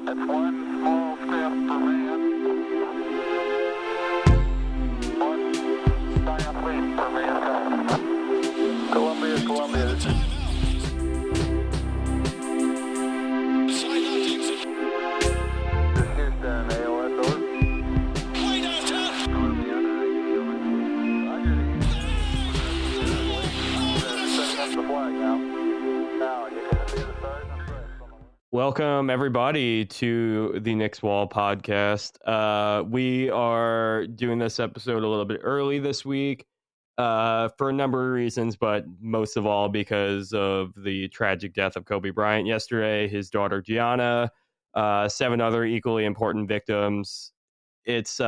It's one small step for man, one giant leap for mankind. Columbia, this is Houston, AOS, over. Setting up the flag now. Now you can see the stars and stripes on the Welcome, everybody, to the Knicks Wall podcast. We are doing this episode a little bit early this week for a number of reasons, but most of all because of the tragic death of Kobe Bryant yesterday, his daughter Gianna, 7 other equally important victims. It's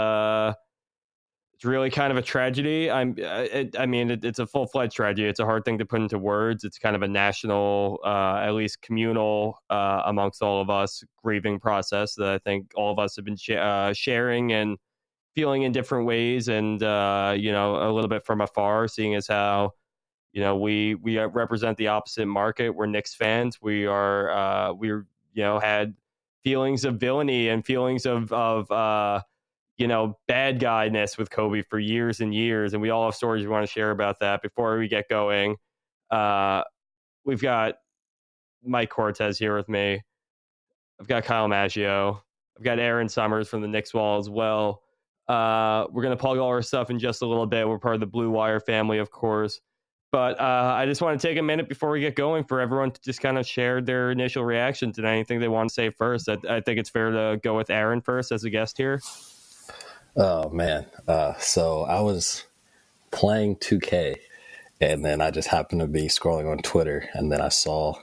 really kind of a tragedy. It's a full-fledged tragedy. It's a hard thing to put into words. It's kind of a national, at least communal, amongst all of us, grieving process that I think all of us have been sharing and feeling in different ways, and a little bit from afar, seeing as how we represent the opposite market. We're Knicks fans. We had feelings of villainy and feelings of bad guyness with Kobe for years and years. And we all have stories we want to share about that. Before we get going, we've got Mike Cortez here with me. I've got Kyle Maggio. I've got Aaron Summers from the Knicks Wall as well. We're going to plug all our stuff in just a little bit. We're part of the Blue Wire family, of course. But I just want to take a minute before we get going for everyone to just kind of share their initial reactions and anything they want to say first. I think it's fair to go with Aaron first as a guest here. Oh, man. So I was playing 2K, and then I just happened to be scrolling on Twitter, and then I saw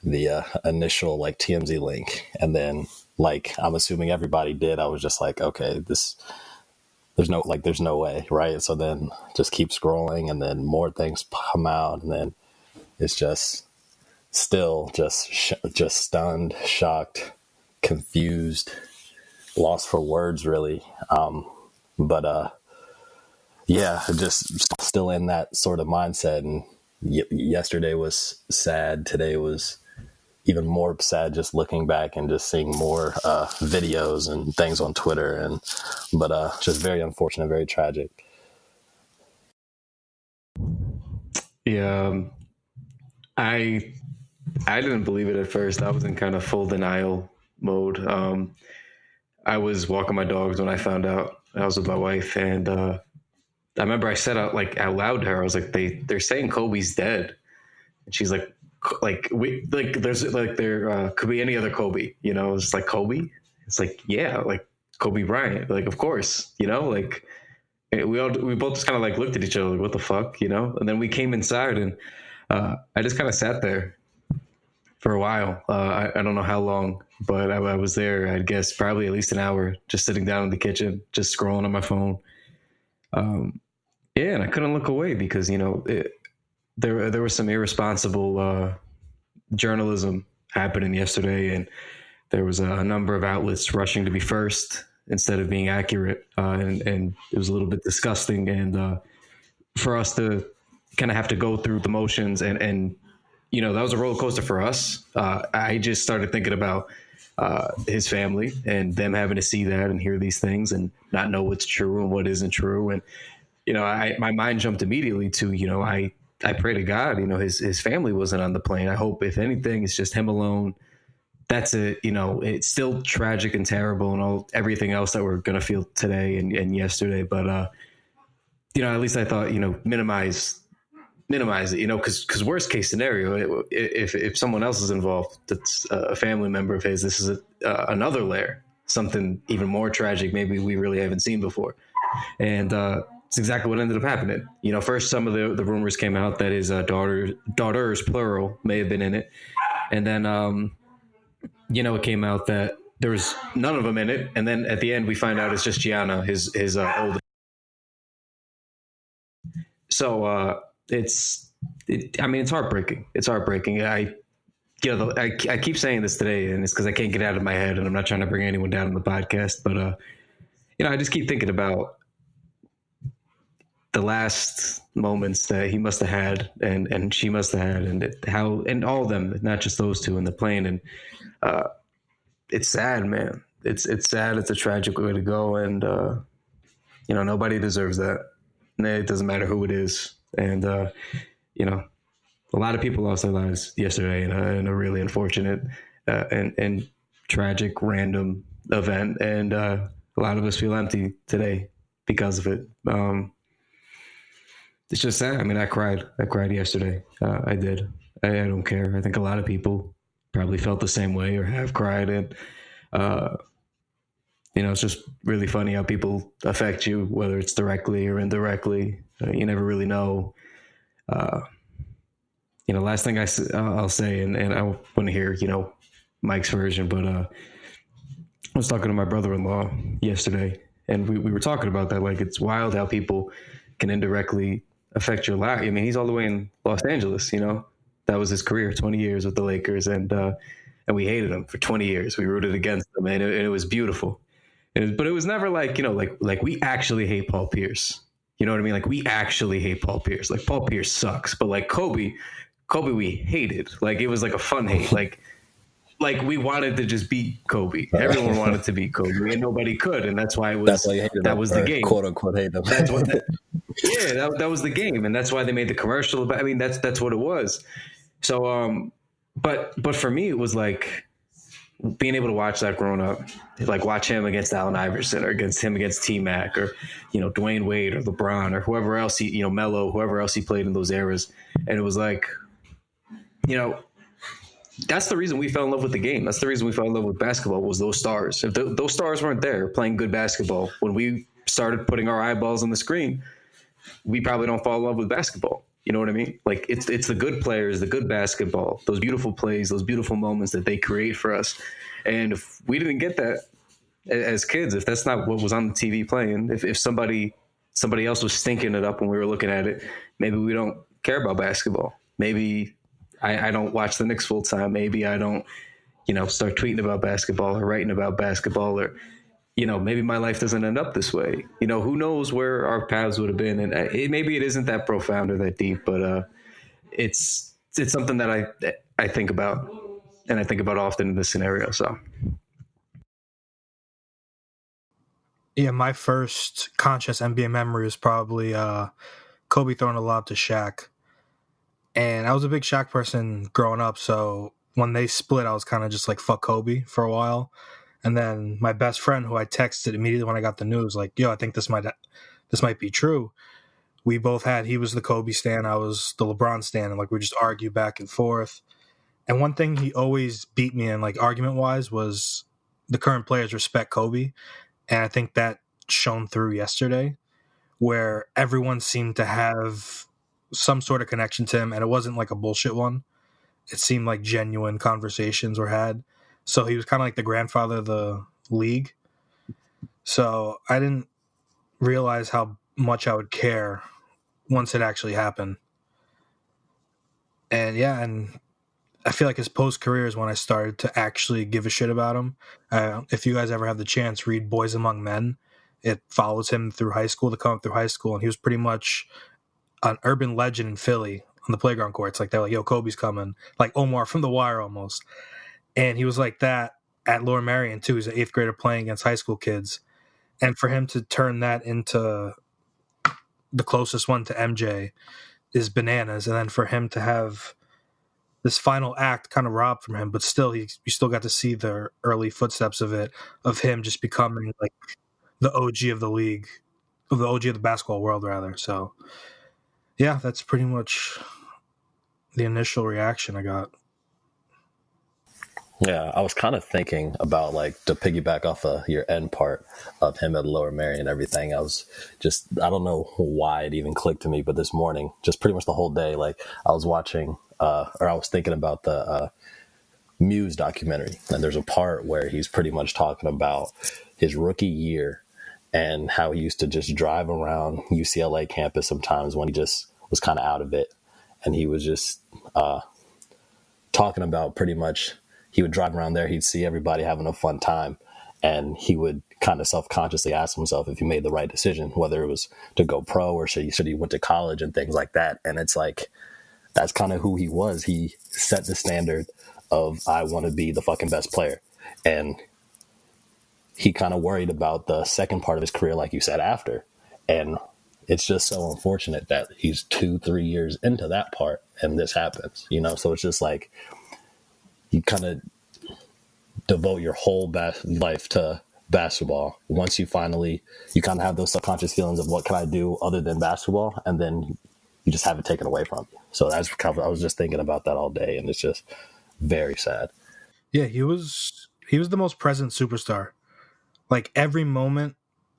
the initial TMZ link. And then I'm assuming everybody did. I was just like, okay, there's no way, right? So then just keep scrolling, and then more things come out, and then it's just still just stunned, shocked, confused, lost for words, really. Just still in that sort of mindset. And yesterday was sad. Today was even more sad, just looking back and just seeing more videos and things on Twitter. But just very unfortunate, very tragic. Yeah, I didn't believe it at first. I was in kind of full denial mode. I was walking my dogs when I found out. I was with my wife, and I remember I said out loud to her, I was like, they're saying Kobe's dead, and she's like there could be any other Kobe, it's like Kobe. It's like, yeah, like Kobe Bryant, like, of course, we both just kind of looked at each other like, what the fuck, and then we came inside, and I just kind of sat there for a while. I don't know how long, but I was there, I guess, probably at least an hour, just sitting down in the kitchen, just scrolling on my phone. And I couldn't look away because, there was some irresponsible journalism happening yesterday, and there was a number of outlets rushing to be first instead of being accurate. And it was a little bit disgusting. And for us to kind of have to go through the motions and that was a roller coaster for us. I just started thinking about his family and them having to see that and hear these things and not know what's true and what isn't true. And, my mind jumped immediately to, I pray to God, his family wasn't on the plane. I hope, if anything, it's just him alone. That's it. It's still tragic and terrible and everything else that we're going to feel today and yesterday. But, at least I thought, minimize it, because worst case scenario, if someone else is involved, that's a family member of his, this is another layer, something even more tragic, maybe we really haven't seen before. And it's exactly what ended up happening. First, some of the rumors came out that his daughters, plural, may have been in it. And then, it came out that there was none of them in it. And then at the end, we find out it's just Gianna, his oldest. So, it's heartbreaking. It's heartbreaking. I keep saying this today, and it's because I can't get it out of my head, and I'm not trying to bring anyone down on the podcast, but I just keep thinking about the last moments that he must have had and she must have had, and all of them, not just those two in the plane. And it's sad, man. It's sad. It's a tragic way to go, and nobody deserves that. It doesn't matter who it is, and a lot of people lost their lives yesterday in a really unfortunate and tragic random event, and a lot of us feel empty today because of it. It's just sad. I mean, I cried yesterday. I did. I don't care. I think a lot of people probably felt the same way or have cried, and it's just really funny how people affect you, whether it's directly or indirectly. You never really know. Last thing I'll say, and I want to hear, Mike's version, but I was talking to my brother-in-law yesterday, and we were talking about that. Like, it's wild how people can indirectly affect your life. I mean, he's all the way in Los Angeles, that was his career, 20 years with the Lakers, and we hated him for 20 years. We rooted against him, and it was beautiful. But it was never like, like we actually hate Paul Pierce. You know what I mean? Like, we actually hate Paul Pierce. Like, Paul Pierce sucks. But like Kobe we hated. Like, it was like a fun hate. Like we wanted to just beat Kobe. Everyone wanted to beat Kobe, and nobody could. And that's why it was. That's why you hated that him, was the game, quote unquote, hate them. That's what. That was the game, and that's why they made the commercial. But I mean, that's what it was. So, but for me, it was like being able to watch that growing up, like watch him against Allen Iverson or against T-Mac or, Dwayne Wade or LeBron or whoever else Melo, whoever else he played in those eras. And it was like, that's the reason we fell in love with the game. That's the reason we fell in love with basketball, was those stars. If those stars weren't there playing good basketball, when we started putting our eyeballs on the screen, we probably don't fall in love with basketball. You know what I mean? Like, it's the good players, the good basketball, those beautiful plays, those beautiful moments that they create for us. And if we didn't get that as kids, if that's not what was on the TV playing, if somebody else was stinking it up when we were looking at it, maybe we don't care about basketball. Maybe I don't watch the Knicks full time. Maybe I don't, start tweeting about basketball or writing about basketball, or maybe my life doesn't end up this way. Who knows where our paths would have been. And maybe it isn't that profound or that deep, but it's something that I think about, and I think about often in this scenario. So. Yeah, my first conscious NBA memory was probably Kobe throwing a lob to Shaq. And I was a big Shaq person growing up, so when they split, I was kind of just like, fuck Kobe for a while. And then my best friend, who I texted immediately when I got the news, like, yo, I think this might be true. He was the Kobe stan, I was the LeBron stan, and like we just argue back and forth. And one thing he always beat me in, like argument wise, was the current players respect Kobe. And I think that shone through yesterday, where everyone seemed to have some sort of connection to him, and it wasn't like a bullshit one. It seemed like genuine conversations were had. So he was kind of like the grandfather of the league. So I didn't realize how much I would care once it actually happened. And yeah, and I feel like his post-career is when I started to actually give a shit about him. If you guys ever have the chance, read Boys Among Men. It follows him through high school, and he was pretty much an urban legend in Philly on the playground courts. Like, they're like, yo, Kobe's coming. Like Omar from The Wire almost. And he was like that at Lower Merion, too. He's an 8th grader playing against high school kids. And for him to turn that into the closest one to MJ is bananas. And then for him to have this final act kind of robbed from him, but still, you still got to see the early footsteps of it, of him just becoming like the OG of the league, of the OG of the basketball world, rather. So, yeah, that's pretty much the initial reaction I got. Yeah, I was kind of thinking about, like, to piggyback off of your end part of him at Lower Merion and everything. I don't know why it even clicked to me, but this morning, just pretty much the whole day, like, I was watching, I was thinking about the Muse documentary. And there's a part where he's pretty much talking about his rookie year and how he used to just drive around UCLA campus sometimes when he just was kind of out of it. And he was just talking about pretty much, he would drive around there, he'd see everybody having a fun time, and he would kind of self-consciously ask himself if he made the right decision, whether it was to go pro or should he went to college and things like that. And it's like, that's kind of who he was. He set the standard of, I want to be the fucking best player. And he kind of worried about the second part of his career, like you said, after. And it's just so unfortunate that he's 2-3 years into that part and this happens, you know? So it's just like you kind of devote your whole life to basketball. Once you kind of have those subconscious feelings of what can I do other than basketball, and then you just have it taken away from you. So that's kind of, I was just thinking about that all day, and it's just very sad. Yeah, he was the most present superstar. Like every moment,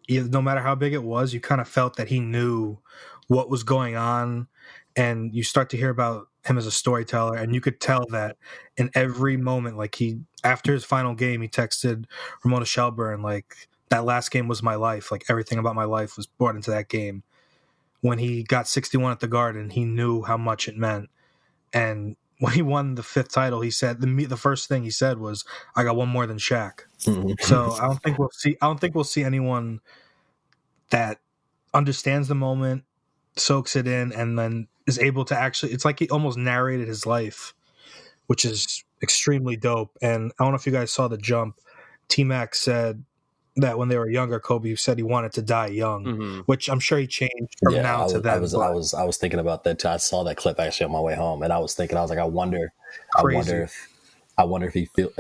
no matter how big it was, you kind of felt that he knew what was going on, and you start to hear about him as a storyteller, and you could tell that in every moment. Like after his final game, he texted Ramona Shelburne like, "That last game was my life. Like everything about my life was brought into that game." When he got 61 at the Garden, he knew how much it meant. And when he won the 5th title, he said the first thing he said was, "I got one more than Shaq." Mm-hmm. So I don't think we'll see anyone that understands the moment, soaks it in, and then is able to actually. It's like he almost narrated his life, which is extremely dope. And I don't know if you guys saw The Jump. T-Mac said that when they were younger, Kobe said he wanted to die young, which I'm sure he changed from now to then. I was thinking about that too. I saw that clip actually on my way home, and I was like, I wonder if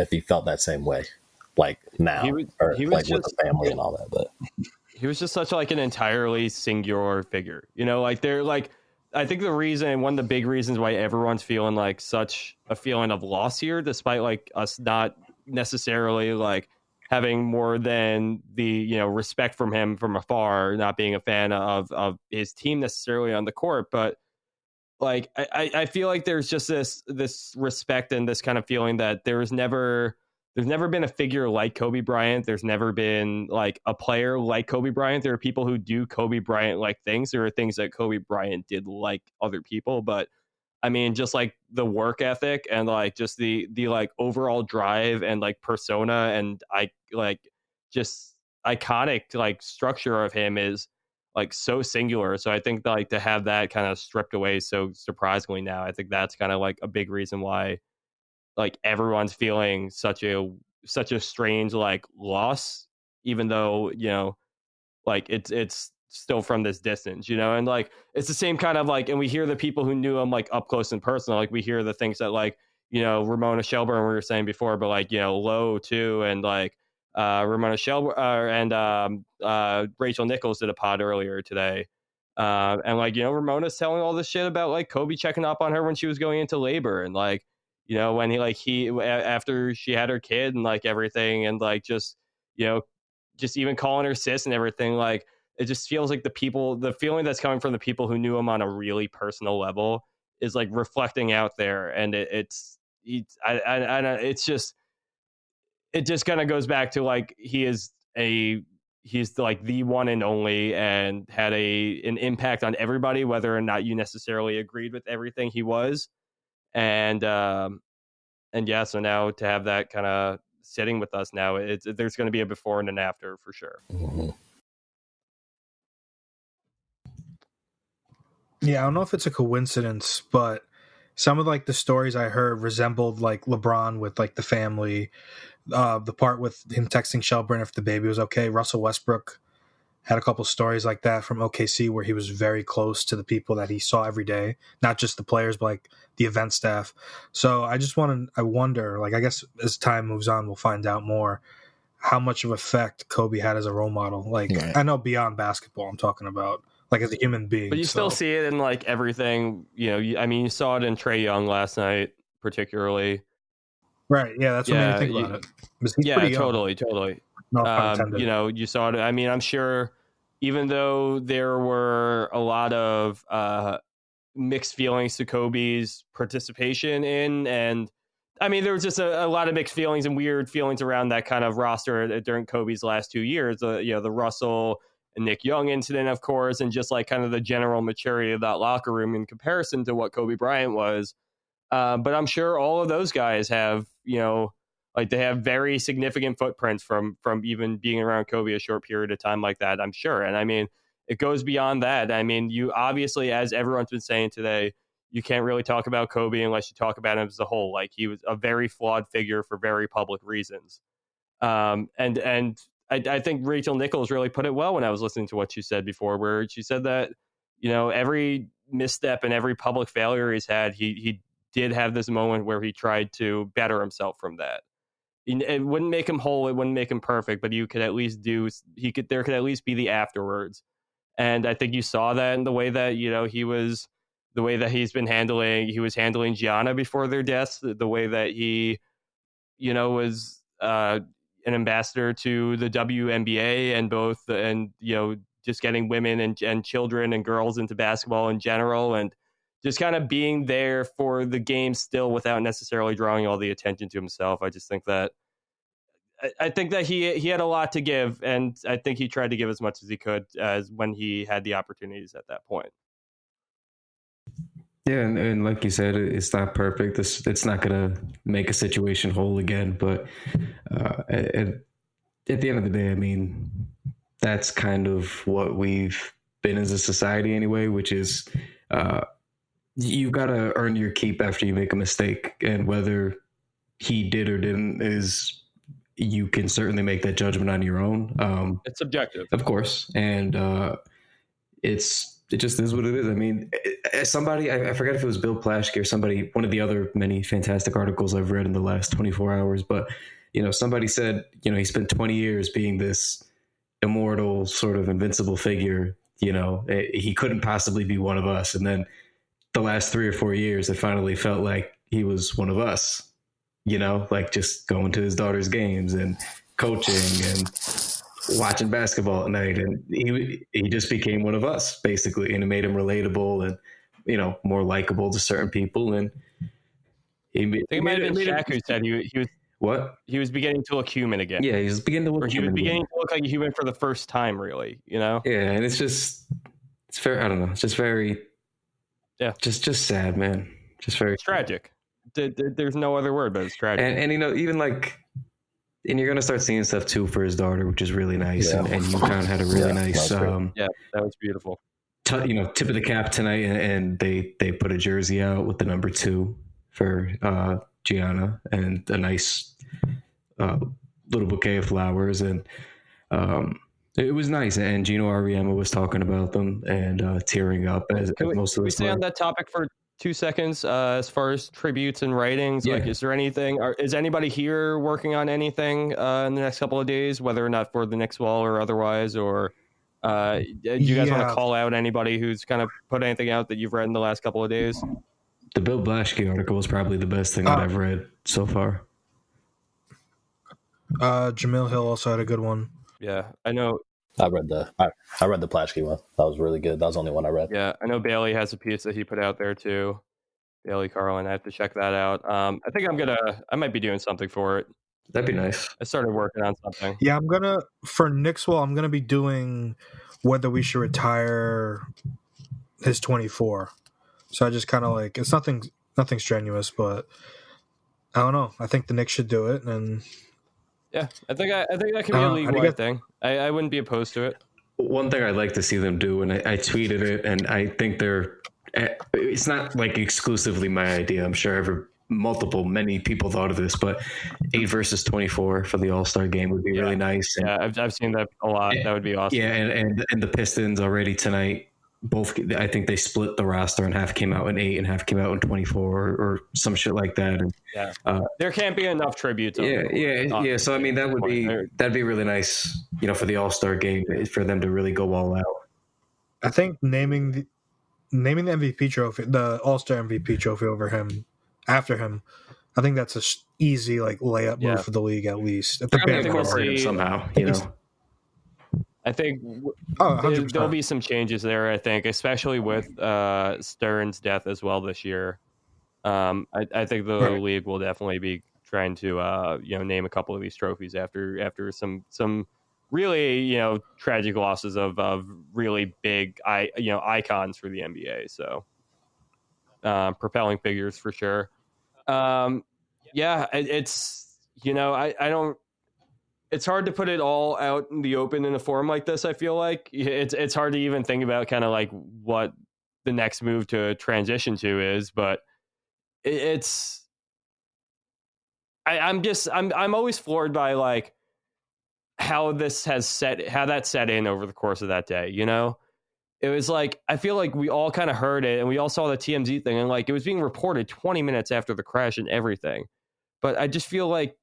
he felt that same way, like now, he was like just, with the family and all that. But he was just such like an entirely singular figure, you know. Like they're like, I think one of the big reasons why everyone's feeling like such a feeling of loss here, despite like us not necessarily like having more than the, you know, respect from him from afar, not being a fan of his team necessarily on the court, but like I feel like there's just this respect and this kind of feeling that there's never been a figure like Kobe Bryant. There's never been like a player like Kobe Bryant. There are people who do Kobe Bryant like things. There are things that Kobe Bryant did like other people, but I mean, just like the work ethic and like just the like overall drive and like persona and I like just iconic like structure of him is like so singular. So I think like to have that kind of stripped away so surprisingly now, I think that's kind of like a big reason why like everyone's feeling such a strange like loss, even though, you know, like it's still from this distance, you know. And like it's the same kind of like, and we hear the people who knew him like up close and personal, like we hear the things that like, you know, Ramona Shelburne we were saying before, but like, you know, Lowe too, and like Ramona Shelburne and Rachel Nichols did a pod earlier today, and like, you know, Ramona's telling all this shit about like Kobe checking up on her when she was going into labor, and like, you know, when he after she had her kid and like everything, and like just, you know, just even calling her sis and everything, like it just feels like the feeling that's coming from the people who knew him on a really personal level is like reflecting out there, and it just kind of goes back to like he's like the one and only, and had an impact on everybody, whether or not you necessarily agreed with everything he was, and yeah, so now to have that kind of sitting with us now, there's going to be a before and an after for sure. Mm-hmm. Yeah, I don't know if it's a coincidence, but some of like the stories I heard resembled like LeBron with like the family. The part with him texting Shelburne if the baby was okay. Russell Westbrook had a couple stories like that from OKC where he was very close to the people that he saw every day, not just the players, but like the event staff. So I wonder, like, I guess as time moves on, we'll find out more how much of effect Kobe had as a role model. Like, right. I know beyond basketball, I'm talking about like as a human being. But you still see it in like everything, you know. I mean, you saw it in Trae Young last night, particularly. Right. Yeah, that's what made me think about it. Yeah, totally. No, you know, you saw it. I mean, I'm sure, even though there were a lot of mixed feelings to Kobe's participation in, and I mean, there was just a lot of mixed feelings and weird feelings around that kind of roster during Kobe's last 2 years. You know, the Russell and Nick Young incident, of course, and just like kind of the general maturity of that locker room in comparison to what Kobe Bryant was. But I'm sure all of those guys have, you know, like they have very significant footprints from even being around Kobe a short period of time like that, I'm sure. And I mean, it goes beyond that. I mean, you obviously, as everyone's been saying today, you can't really talk about Kobe unless you talk about him as a whole. Like he was a very flawed figure for very public reasons. And I think Rachel Nichols really put it well when I was listening to what she said before, where she said that, every misstep and every public failure he's had, he did have this moment where he tried to better himself from that. It wouldn't make him whole, it wouldn't make him perfect, but there could at least be the afterwards. And I think you saw that in the way that, the way that he was handling Gianna before their deaths, the way that he, was an ambassador to the WNBA and just getting women and children and girls into basketball in general, and just kind of being there for the game still without necessarily drawing all the attention to himself. I just think that he had a lot to give, and I think he tried to give as much as he could as when he had the opportunities at that point. Yeah, and like you said, it's not perfect. It's not going to make a situation whole again. But at the end of the day, I mean, that's kind of what we've been as a society anyway, which is you've got to earn your keep after you make a mistake. And whether he did or didn't you can certainly make that judgment on your own. It's subjective. Of course. And it just is what it is. I mean, somebody, I forget if it was Bill Plaschke or somebody, one of the other many fantastic articles I've read in the last 24 hours, but, somebody said, he spent 20 years being this immortal sort of invincible figure, he couldn't possibly be one of us. And then the last 3 or 4 years, it finally felt like he was one of us, like just going to his daughter's games and coaching and watching basketball at night, and he just became one of us basically, and it made him relatable and more likable to certain people. And I think it might have been Shaq who said he was what he was beginning to look human again. Yeah, he was beginning to look. Or he was beginning to look like a human for the first time, really. Yeah, and it's fair. I don't know. It's just very, just sad, man. Just very tragic. There's no other word, but it's tragic. And even like. And you're going to start seeing stuff too for his daughter, which is really nice. Yeah. And UConn had a really nice, that was beautiful. Tip of the cap tonight, and they put a jersey out with the number 2 for Gianna, and a nice little bouquet of flowers, and it was nice. And Gino Auriemma was talking about them and tearing up as most of us. Can we stay on that topic for 2 seconds as far as tributes and writings? Like, is there anything, is anybody here working on anything in the next couple of days, whether or not for the Knicks Wall or otherwise, or do you guys want to call out anybody who's kind of put anything out that you've read in the last couple of days? The Bill Blaschke article was probably the best thing that I've read so far. Jamil Hill also had a good one. Yeah, I know. I read the Plaschke one. That was really good. That was the only one I read. Yeah, I know Bailey has a piece that he put out there too. Bailey Carlin. I have to check that out. I think I might be doing something for it. That'd be nice. I started working on something. Yeah, for Knicks Wall, I'm gonna be doing whether we should retire his 24. So I just kind of like, it's nothing strenuous, but I don't know. I think the Knicks should do it, and yeah, I think that can be a league-wide thing. I wouldn't be opposed to it. One thing I'd like to see them do, and I tweeted it, and I think it's not like exclusively my idea. I'm sure many people thought of this, but 8 versus 24 for the All-Star game would be really nice. And, I've seen that a lot. That would be awesome. Yeah, and the Pistons already tonight, both, I think they split the roster, and half came out in 8 and half came out in 24 or some shit like that. And, there can't be enough tributes. Yeah. So I mean, that'd be really nice, for the All-Star game, for them to really go all out. I think naming the MVP trophy, the All-Star MVP trophy after him, I think that's a easy layup move for the league, at least. At the bare somehow, I think there'll be some changes there, I think, especially with Stern's death as well this year. I think the league will definitely be trying to name a couple of these trophies after some really tragic losses of really big icons for the NBA. So propelling figures for sure. It's I don't. It's hard to put it all out in the open in a forum like this. I feel like it's hard to even think about kind of like what the next move to transition to is, but I'm always floored by how that set in over the course of that day. It was like, I feel like we all kind of heard it and we all saw the TMZ thing, and like it was being reported 20 minutes after the crash and everything. But I feel like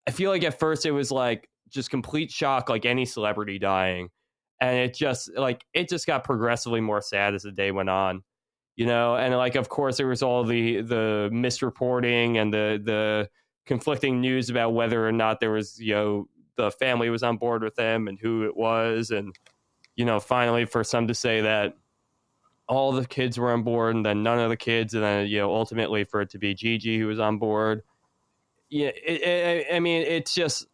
at first it was like just complete shock, like any celebrity dying. And it just got progressively more sad as the day went on, and like, of course, there was all the misreporting and the conflicting news about whether or not there was, the family was on board with him and who it was. And, finally for some to say that all the kids were on board and then none of the kids. And then, ultimately for it to be Gigi who was on board. Yeah. I mean, it's just,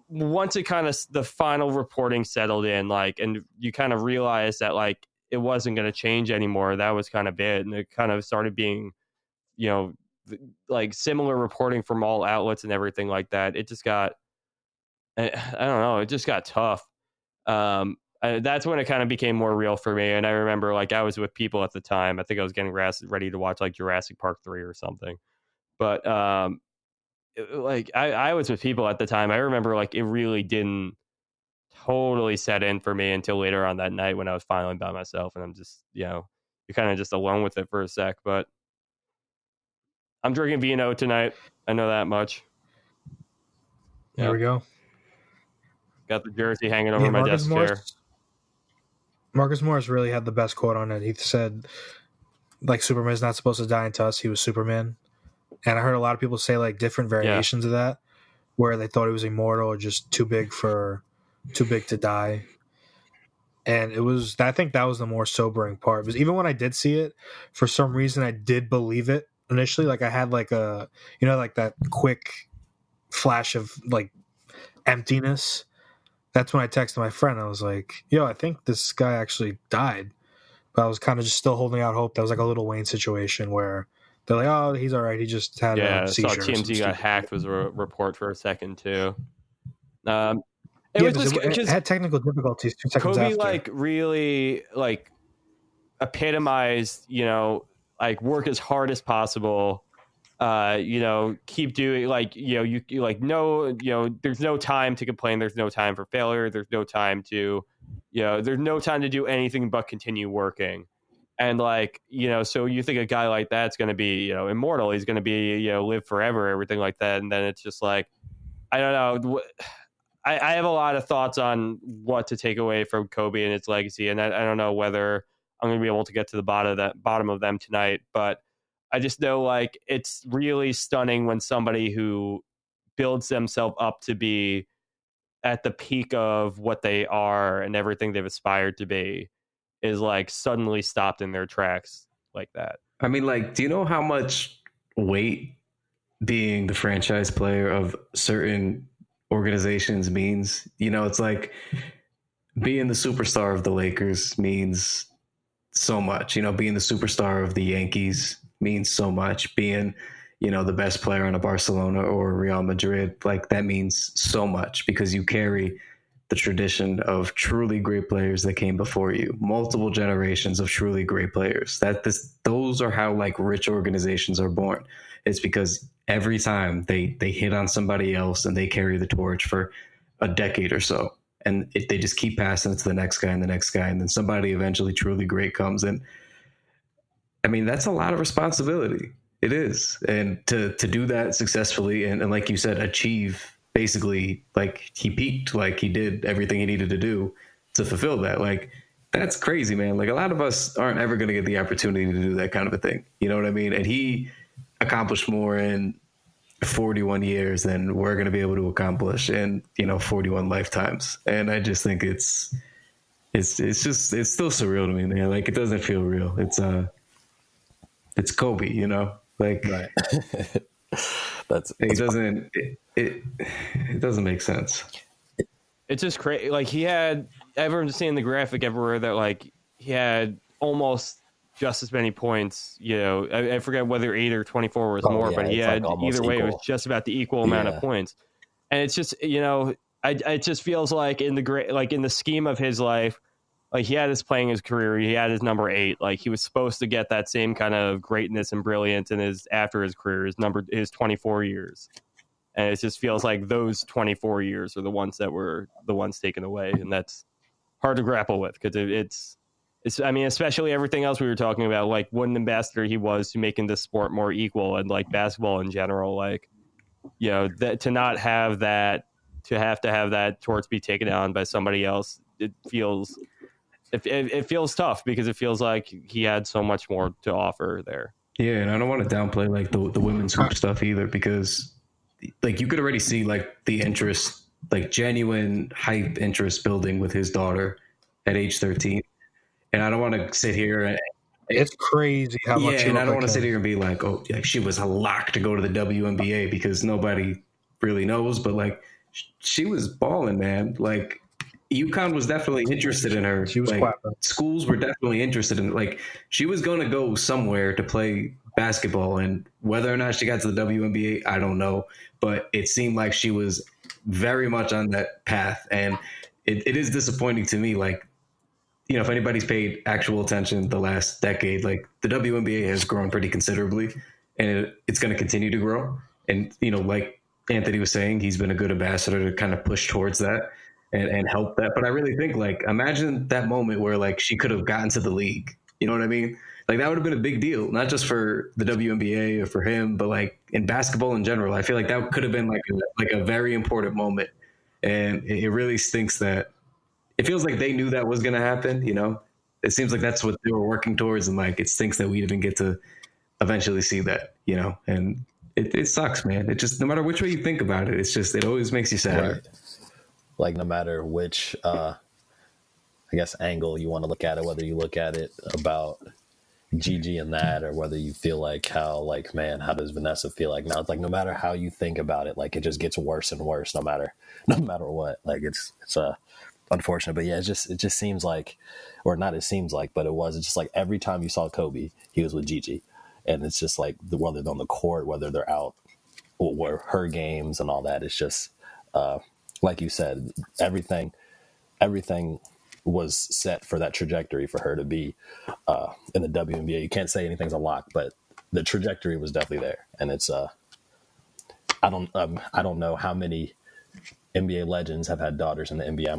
once it kind of, the final reporting settled in, like, and you kind of realized that like it wasn't going to change anymore, that was kind of it. And it kind of started being, like similar reporting from all outlets and everything like that. It just got, I don't know, it just got tough. That's when it kind of became more real for me. And I remember like I was with people at the time. I think I was getting ready to watch like Jurassic Park 3 or something. But like I was with people at the time. I remember like it really didn't totally set in for me until later on that night when I was finally by myself, and I'm just, you're kind of just alone with it for a sec. But I'm drinking vino tonight. I know that much. There we go. Got the jersey hanging over my desk chair. Marcus Morris really had the best quote on it. He said, like, Superman's not supposed to die unto us. He was Superman. And I heard a lot of people say like different variations of that, where they thought he was immortal or just too big to die. And I think that was the more sobering part, because even when I did see it, for some reason I did believe it initially. Like I had like a, like that quick flash of like emptiness. That's when I texted my friend. I was like, yo, I think this guy actually died. But I was kind of just still holding out hope. That was like a Lil Wayne situation where they're like, oh, he's all right. He just had a seizure. I saw TMZ got hacked was a report for a second too. It had technical difficulties 2 seconds Kobe after. like really like epitomized, like work as hard as possible. Keep doing like, you like, no, there's no time to complain. There's no time for failure. There's no time to, there's no time to do anything but continue working. And like, so you think a guy like that's going to be, immortal. He's going to be, live forever, everything like that. And then it's just like, I don't know. I have a lot of thoughts on what to take away from Kobe and his legacy. And I don't know whether I'm going to be able to get to the bottom of them tonight. But I just know like it's really stunning when somebody who builds themselves up to be at the peak of what they are and everything they've aspired to be is like suddenly stopped in their tracks like that. I mean, like, do you know how much weight being the franchise player of certain organizations means? It's like being the superstar of the Lakers means so much. Being the superstar of the Yankees means so much. Being, the best player on a Barcelona or Real Madrid, like that means so much because you carry the tradition of truly great players that came before you, multiple generations of truly great players. Those are how like rich organizations are born. It's because every time they hit on somebody else and they carry the torch for a decade or so, and they just keep passing it to the next guy and the next guy, and then somebody eventually truly great comes in. I mean, that's a lot of responsibility. It is. And to do that successfully and like you said, achieve basically like he peaked, like he did everything he needed to do to fulfill that. Like that's crazy, man. Like a lot of us aren't ever going to get the opportunity to do that kind of a thing. You know what I mean? And he accomplished more in 41 years than we're going to be able to accomplish in, 41 lifetimes. And I just think it's still surreal to me, man. Like it doesn't feel real. It's Kobe, like Right. it doesn't make sense. It's just crazy. Like he had, everyone's seeing the graphic everywhere that like he had almost just as many points. I forget whether 8 or 24 was more, but he had like either way. equal. It was just about the equal amount of points. And it's just it just feels like in the scheme of his life, like he had his playing his career, he had his number 8. Like he was supposed to get that same kind of greatness and brilliance in after his career, his 24 years. And it just feels like those 24 years are the ones that were the ones taken away. And that's hard to grapple with because it's, I mean, especially everything else we were talking about, like what an ambassador he was to making this sport more equal and like basketball in general, like, you know, that to not have that, to have that torch be taken on by somebody else, it feels tough because it feels like he had so much more to offer there. Yeah, and I don't want to downplay like the women's hoop stuff either, because like you could already see like the interest, like genuine hype interest building with his daughter at age 13. And I don't want to sit here and it's crazy how much. Yeah, and I don't want to sit here and be like, oh, like she was a lock to go to the WNBA, because nobody really knows. But like, she was balling, man. Like, UConn was definitely interested in her. She was like, clapping. schools were definitely interested in. Like, she was going to go somewhere to play basketball, and whether or not she got to the WNBA, I don't know. But it seemed like she was very much on that path, and it is disappointing to me. Like, you know, if anybody's paid actual attention the last decade, like the WNBA has grown pretty considerably, and it's going to continue to grow. And, you know, like Anthony was saying, he's been a good ambassador to kind of push towards that and help that. But I really think, like, imagine that moment where like she could have gotten to the league. You know what I mean? Like that would have been a big deal, not just for the WNBA or for him, but like in basketball in general. I feel like that could have been like a very important moment. And it really stinks that it feels like they knew that was going to happen. You know, it seems like that's what they were working towards. And like, it stinks that we didn't get to eventually see that, you know, and it sucks, man. It just, no matter which way you think about it, it's just, it always makes you sad. Right. Like no matter which, I guess, angle you want to look at it, whether you look at it about Gigi and that, or whether you feel like how, like, man, how does Vanessa feel like now? It's like, no matter how you think about it, like it just gets worse and worse, no matter what. Like it's unfortunate, but yeah, it just seems like, or not, it seems like, but it's just like every time you saw Kobe, he was with Gigi, and it's just like whether they're on the court, whether they're out, or her games and all that. It's just like you said, everything was set for that trajectory for her to be in the WNBA. You can't say anything's a lock, but the trajectory was definitely there, and it's I don't know how many NBA legends have had daughters in the NBA.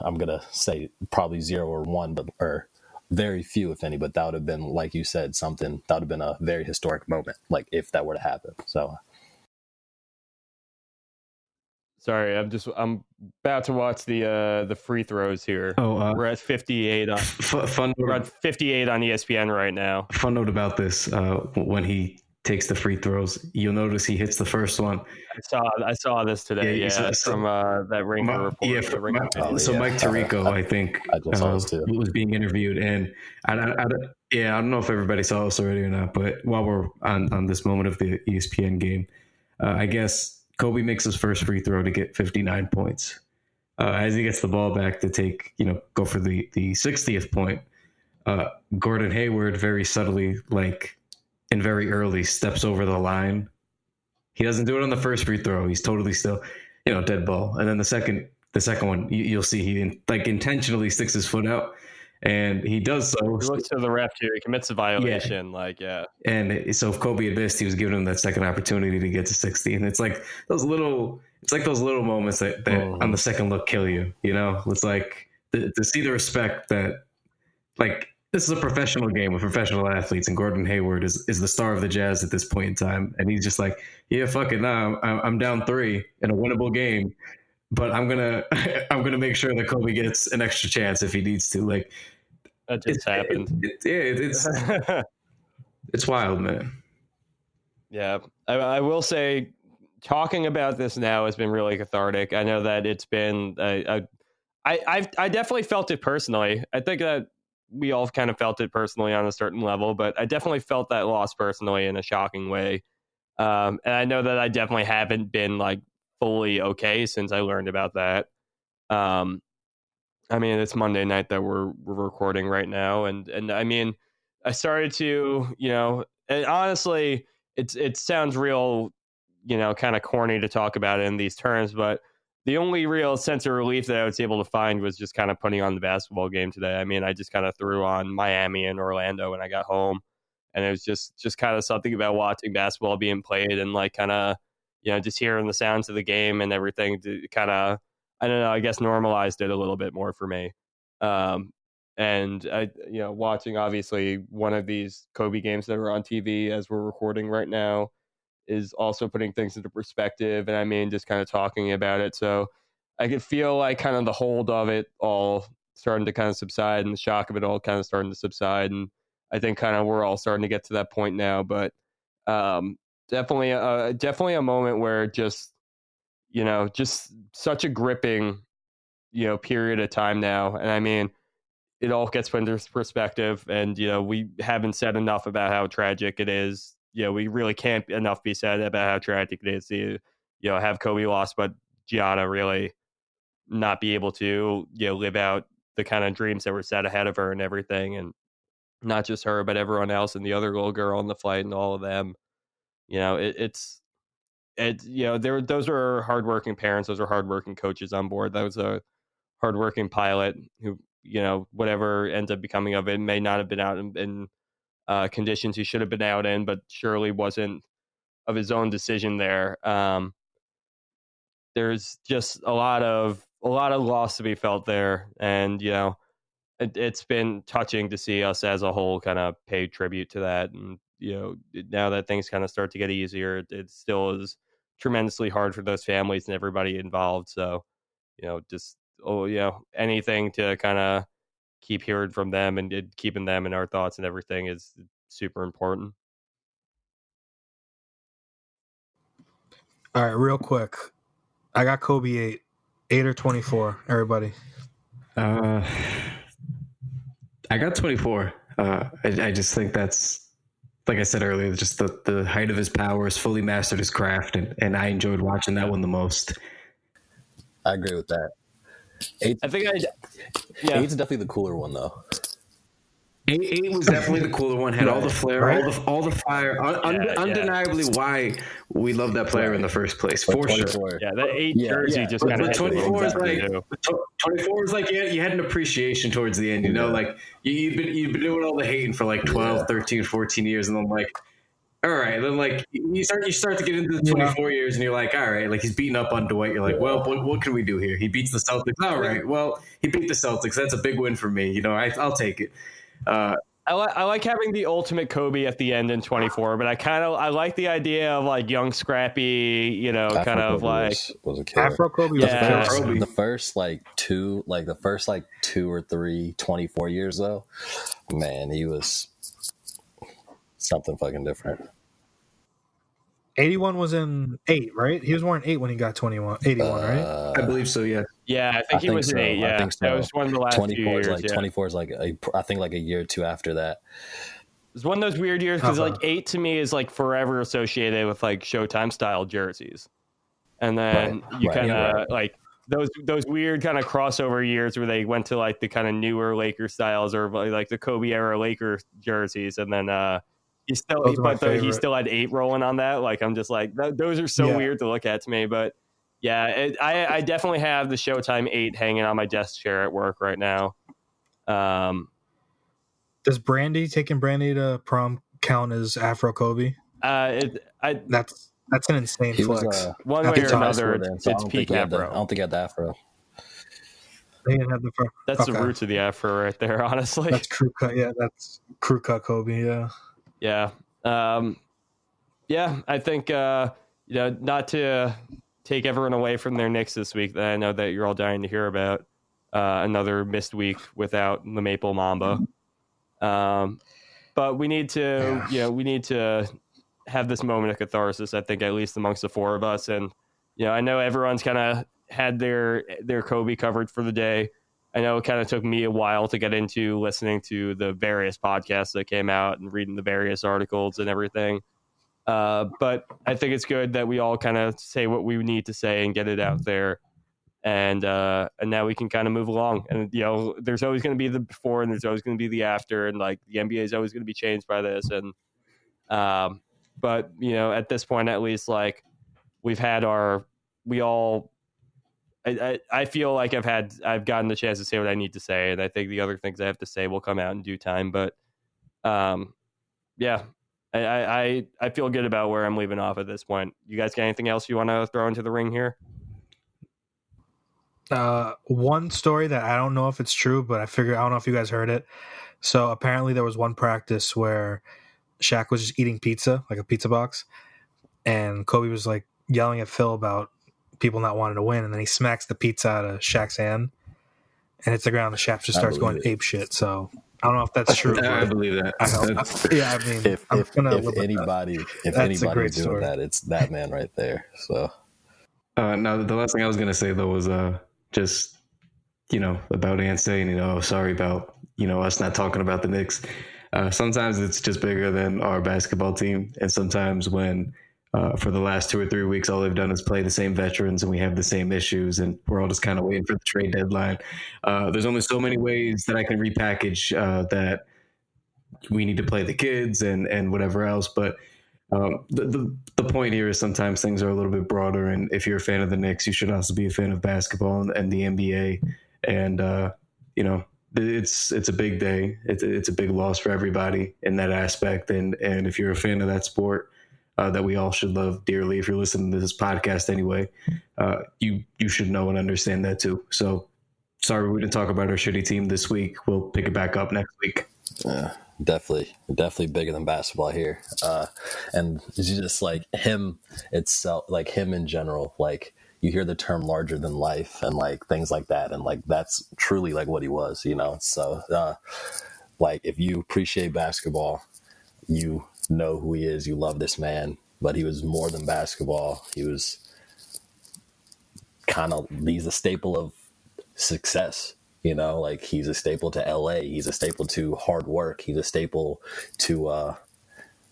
I'm gonna say probably 0 or 1, or very few, if any. But that would have been, like you said, something that would have been a very historic moment, like if that were to happen. So, sorry, I'm about to watch the free throws here. We're at 58 on we're at 58 on ESPN right now. Fun note about this: when he takes the free throws, you'll notice he hits the first one. I saw this today. Yeah, from that Ringer report. Yeah, Mike Tirico, I think, was being interviewed, and I don't know if everybody saw this already or not. But while we're on this moment of the ESPN game, I guess Kobe makes his first free throw to get 59 points. As he gets the ball back to go for the 60th point, Gordon Hayward very subtly, like, and very early, steps over the line. He doesn't do it on the first free throw. He's totally still, dead ball. And then the second one, you'll see he intentionally sticks his foot out, and he does so. He looks to the ref too. He commits a violation. Yeah. And so if Kobe had missed, he was giving him that second opportunity to get to 60. And it's like those little moments that on the second look kill you. It's like to see the respect that, like, this is a professional game with professional athletes, and Gordon Hayward is the star of the Jazz at this point in time. And he's just like, yeah, fuck it. Nah, I'm down 3 in a winnable game, but I'm gonna make sure that Kobe gets an extra chance if he needs to. Like, that just happened. It's wild, man. Yeah, I will say, talking about this now has been really cathartic. I know that it's been. I definitely felt it personally. I think that we all kind of felt it personally on a certain level, but I definitely felt that loss personally in a shocking way. And I know that I definitely haven't been like fully okay since I learned about that. I mean, it's Monday night that we're recording right now. And I mean, I started to, and honestly, it sounds real, kind of corny to talk about it in these terms, but the only real sense of relief that I was able to find was just kind of putting on the basketball game today. I mean, I just kind of threw on Miami and Orlando when I got home, and it was just kind of something about watching basketball being played and like kind of just hearing the sounds of the game and everything to kind of, I don't know, I guess normalized it a little bit more for me. And I, watching obviously one of these Kobe games that are on TV as we're recording right now is also putting things into perspective. And I mean, just kind of talking about it. So I could feel like kind of the hold of it all starting to kind of subside and the shock of it all kind of starting to subside. And I think kind of we're all starting to get to that point now. But definitely a moment where just such a gripping, period of time now. And I mean, it all gets put into perspective, and we haven't said enough about how tragic it is. We really can't enough be said about how tragic it is to have Kobe lost, but Gianna really not be able to live out the kind of dreams that were set ahead of her and everything, and not just her but everyone else and the other little girl on the flight and all of them. Those are hardworking parents, those are hardworking coaches on board. That was a hardworking pilot who, whatever ends up becoming of it may not have been out in conditions he should have been out in, but surely wasn't of his own decision there. There's just a lot of loss to be felt there, and it's been touching to see us as a whole kind of pay tribute to that. And now that things kind of start to get easier, it still is tremendously hard for those families and everybody involved. So anything to kind of keep hearing from them and keeping them in our thoughts and everything is super important. All right, real quick. I got Kobe 8 or 24, everybody. I got 24. I just think that's, like I said earlier, just the height of his powers, fully mastered his craft, and I enjoyed watching that one the most. I agree with that. Eight's definitely the cooler one, though. 8 was definitely the cooler one. Had all the flair, all the fire. Undeniably, why we love that player in the first place, for sure. Yeah, that 8 jersey just kind of. 24 is like 24 is like you had an appreciation towards the end. Like you've been doing all the hating for like 12, 13, 14 years, and then like, all right, then like you start to get into the 24 years, and you're like, all right, like he's beating up on Dwight. You're like, well, what can we do here? He beats the Celtics. All right, well, he beat the Celtics. That's a big win for me. I'll take it. I like having the ultimate Kobe at the end in 24, but I like the idea of like young, scrappy, Afro kind of Kobe like was a killer. Afro Kobe was The first two or three 24 years though, man, he was something fucking different. 81 was in 8, right? He was wearing 8 when he got 81, right? I believe so, yeah. Yeah, I think he was in 8, yeah. I think so. That was one of the last 24 few years. 24 is like, I think like a year or two after that. It's one of those weird years because like 8 to me is like forever associated with like Showtime style jerseys. And then you kind of like those weird kind of crossover years where they went to like the kind of newer Laker styles or like the Kobe era Laker jerseys. And then he still had 8 rolling on that. Like I'm just like those are so weird to look at to me. But yeah, I definitely have the Showtime 8 hanging on my desk chair at work right now. Does taking Brandy to prom count as Afro Kobe? That's an insane flex. One way or another, it's peak Afro. I don't think he had the Afro. They didn't have the Afro. That's the roots of the Afro right there, honestly. That's crew cut. Yeah, that's crew cut Kobe. Yeah. Yeah. I think, not to take everyone away from their Knicks this week that I know that you're all dying to hear about, another missed week without the Maple Mamba. But we need to, have this moment of catharsis, I think, at least amongst the four of us. And, I know everyone's kind of had their Kobe covered for the day. I know it kind of took me a while to get into listening to the various podcasts that came out and reading the various articles and everything. But I think it's good that we all kind of say what we need to say and get it out there. And now we can kind of move along. And, there's always going to be the before and there's always going to be the after. And like the NBA is always going to be changed by this. And, but, at this point, at least, like we've had I feel like I've gotten the chance to say what I need to say, and I think the other things I have to say will come out in due time. But I feel good about where I'm leaving off at this point. You guys got anything else you want to throw into the ring here? One story that I don't know if it's true, but I don't know if you guys heard it. So apparently there was one practice where Shaq was just eating pizza, like a pizza box, and Kobe was like yelling at Phil about people not wanting to win, and then he smacks the pizza out of Shaq's hand and hits the ground, and Shaq just starts going ape shit. So I don't know if that's true. I believe that. I mean, if anybody was doing that, it's that man right there. So now the last thing I was gonna say though was just about Ant saying sorry about us not talking about the Knicks. Sometimes it's just bigger than our basketball team, and sometimes when for the last 2 or 3 weeks all they've done is play the same veterans and we have the same issues and we're all just kind of waiting for the trade deadline. There's only so many ways that I can repackage that we need to play the kids and whatever else, but the point here is sometimes things are a little bit broader, and if you're a fan of the Knicks, you should also be a fan of basketball and the NBA, and it's a big day. It's a big loss for everybody in that aspect, and if you're a fan of that sport that we all should love dearly, if you're listening to this podcast anyway, you should know and understand that too. So sorry we didn't talk about our shitty team this week. We'll pick it back up next week. Definitely bigger than basketball here. And it's just like him itself, like him in general, like you hear the term larger than life and like things like that. And like, that's truly like what he was, So like if you appreciate basketball, you know who he is, you love this man, but he was more than basketball. He was he's a staple of success. Like he's a staple to LA. He's a staple to hard work. He's a staple to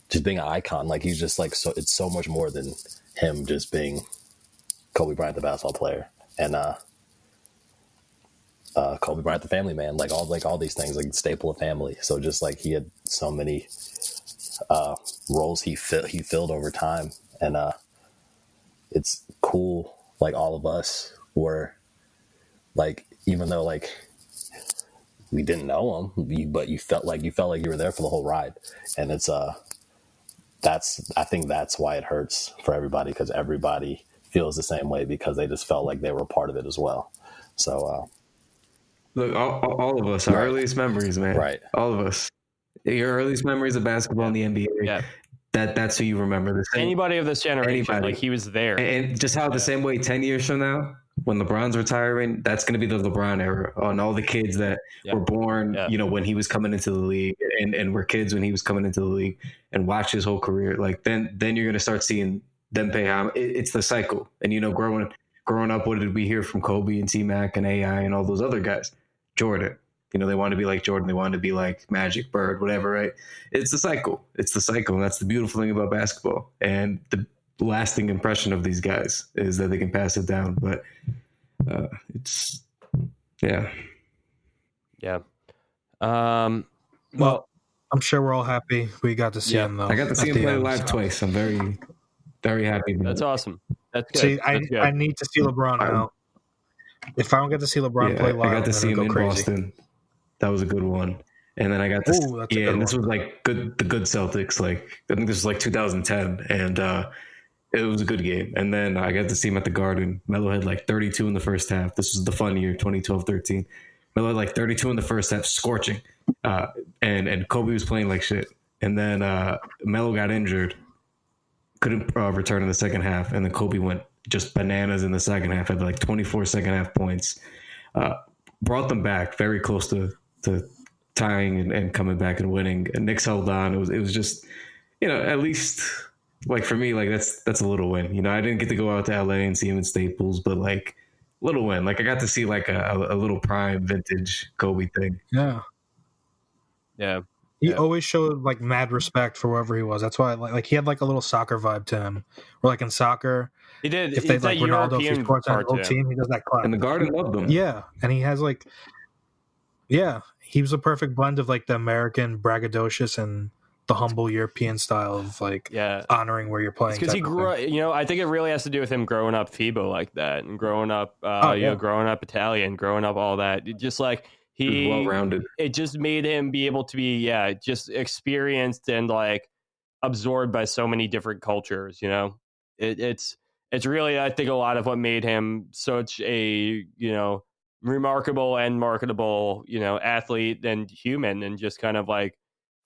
just being an icon. Like he's just like, so it's so much more than him just being Kobe Bryant, the basketball player, and Kobe Bryant, the family man. Like all these things, like staple of family. So just like he had so many roles he filled over time, and it's cool. Like all of us were like, even though like we didn't know him, but you felt like you were there for the whole ride, and it's I think that's why it hurts for everybody, because everybody feels the same way because they just felt like they were a part of it as well. So look, all of us, our earliest memories, man. Right, all of us. Your earliest memories of basketball in the NBA. Yeah. That's who you remember. Anybody of this generation, like he was there. And just how the same way 10 years from now, when LeBron's retiring, that's going to be the LeBron era on all the kids that were born, when he was coming into the league and were kids when he was coming into the league and watch his whole career. Like then you're going to start seeing them pay homage. It's the cycle. And, growing up, what did we hear from Kobe and T-Mac and AI and all those other guys? Jordan. They want to be like Jordan. They want to be like Magic, Bird, whatever, right? It's the cycle. And that's the beautiful thing about basketball. And the lasting impression of these guys is that they can pass it down. But yeah. Well, I'm sure we're all happy we got to see him, though. I got to see him play live twice. I'm very, very happy. That's awesome. That's good. See, I need to see LeBron now. If I don't get to see LeBron play live, I got to see him in crazy. Boston. That was a good one. And then I got to and this was like the good Celtics. Like I think this was like 2010, and it was a good game. And then I got to see him at the Garden. Melo had like 32 in the first half. This was the fun year, 2012-13. Melo had like 32 in the first half, scorching. And Kobe was playing like shit. And then Melo got injured, couldn't return in the second half, and then Kobe went just bananas in the second half, had like 24 second half points. Brought them back very close to tying and coming back and winning. And Knicks held on. It was just, at least like for me, like that's a little win. I didn't get to go out to LA and see him in Staples, but like little win. Like I got to see like a little prime vintage Kobe thing. Yeah. He always showed like mad respect for wherever he was. That's why like he had like a little soccer vibe to him. Or like in soccer, he did. If they it's like Ronaldo, if he's part on the whole team, he does that clap. And the Garden loved him. Yeah, and he has like, he was a perfect blend of like the American braggadocious and the humble European style of like honoring where you're playing. Because he grew up, I think it really has to do with him growing up FIBA like that and growing up, growing up Italian, growing up all that. It just like he well-rounded. It just made him be able to be, just experienced and like absorbed by so many different cultures. You know, it's really, I think, a lot of what made him such a, you know, remarkable and marketable, you know, athlete and human, and just kind of like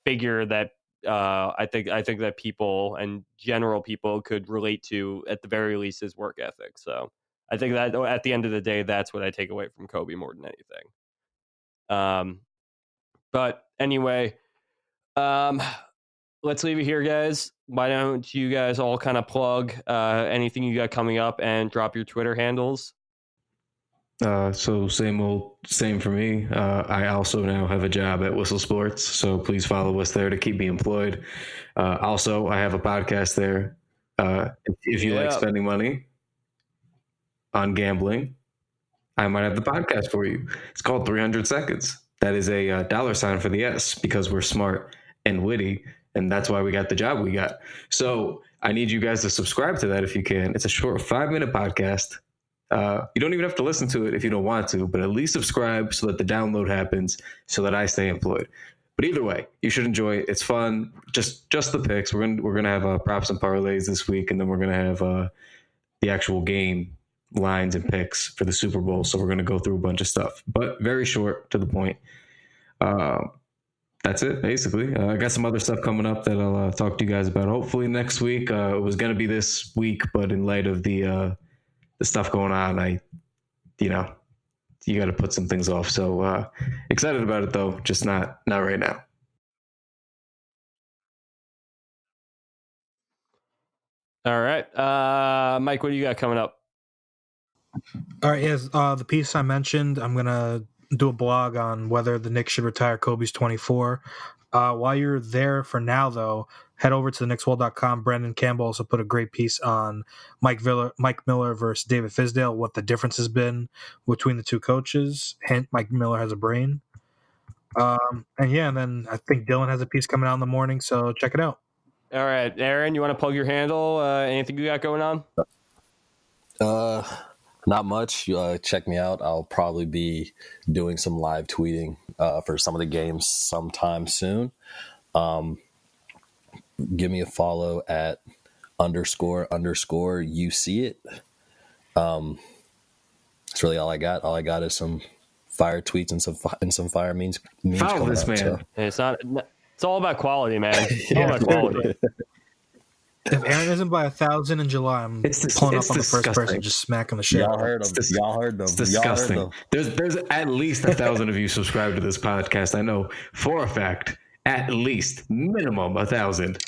figure that I think that people and general people could relate to, at the very least, his work ethic. So I think that at the end of the day, that's what I take away from Kobe more than anything. But anyway, let's leave it here, guys. Why don't you guys all kind of plug anything you got coming up and drop your Twitter handles? So same for me. I also now have a job at Whistle Sports, so please follow us there to keep me employed. Also, I have a podcast there. If you like spending money on gambling, I might have the podcast for you. It's called 300 Seconds. That is a $sign for the S, because we're smart and witty, and that's why we got the job we got. So I need you guys to subscribe to that if you can. It's a short 5-minute podcast. You don't even have to listen to it if you don't want to, but at least subscribe so that the download happens, so that I stay employed. But either way, you should enjoy it. It's fun. Just the picks. We're gonna have props and parlays this week, and then we're gonna have the actual game lines and picks for the Super Bowl. So we're gonna go through a bunch of stuff, but very short, to the point. That's it, basically. I got some other stuff coming up that I'll talk to you guys about hopefully next week. It was gonna be this week, but in light of the stuff going on, you got to put some things off. So excited about it though, just not right now. All right, Mike, what do you got coming up? All right, yes. The piece I mentioned, I'm gonna do a blog on whether the Knicks should retire Kobe's 24. While you're there for now, though, head over to the knickswall.com. Brandon Campbell also put a great piece on Mike Miller versus David Fizdale, what the difference has been between the two coaches. Hint, Mike Miller has a brain. And then I think Dylan has a piece coming out in the morning, so check it out. All right, Aaron, you want to plug your handle? Anything you got going on? Not much. Check me out. I'll probably be doing some live tweeting for some of the games sometime soon. Give me a follow at __ you see it. That's really all I got. All I got is some fire tweets and some fire memes. Follow this man. So. It's all about quality, man. It's all about quality. If Aaron isn't by 1,000 in July, I'm pulling up on the first person, just smacking the shit. Y'all heard them. It's disgusting. There's at least 1,000 of you subscribed to this podcast. I know for a fact, at least minimum 1,000.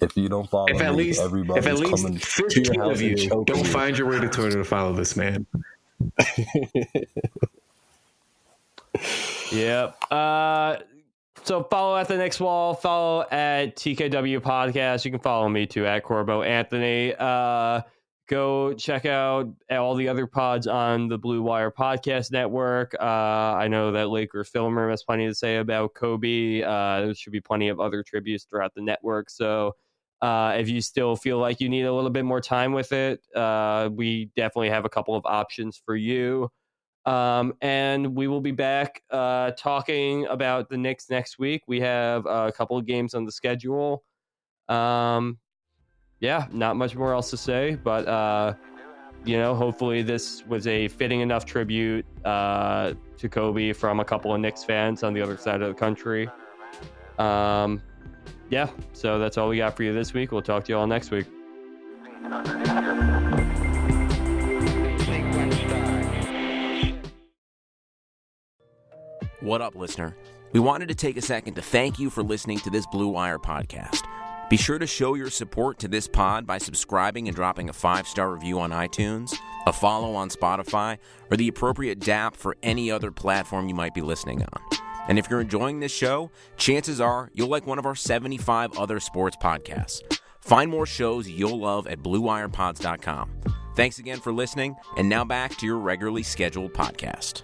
If you don't follow, everybody's coming 15 of you don't find your way to Twitter to follow this man. Yep. So follow at the Knicks Wall, follow at TKW Podcast. You can follow me too at Corbo Anthony. Go check out all the other pods on the Blue Wire Podcast Network. I know that Lakers Film Room has plenty to say about Kobe. There should be plenty of other tributes throughout the network. So if you still feel like you need a little bit more time with it, we definitely have a couple of options for you. And we will be back talking about the Knicks next week. We have a couple of games on the schedule. Not much more else to say, but hopefully this was a fitting enough tribute to Kobe from a couple of Knicks fans on the other side of the country. So that's all we got for you this week. We'll talk to you all next week. What up, listener? We wanted to take a second to thank you for listening to this Blue Wire podcast. Be sure to show your support to this pod by subscribing and dropping a 5-star review on iTunes, a follow on Spotify, or the appropriate DAP for any other platform you might be listening on. And if you're enjoying this show, chances are you'll like one of our 75 other sports podcasts. Find more shows you'll love at BlueWirePods.com. Thanks again for listening, and now back to your regularly scheduled podcast.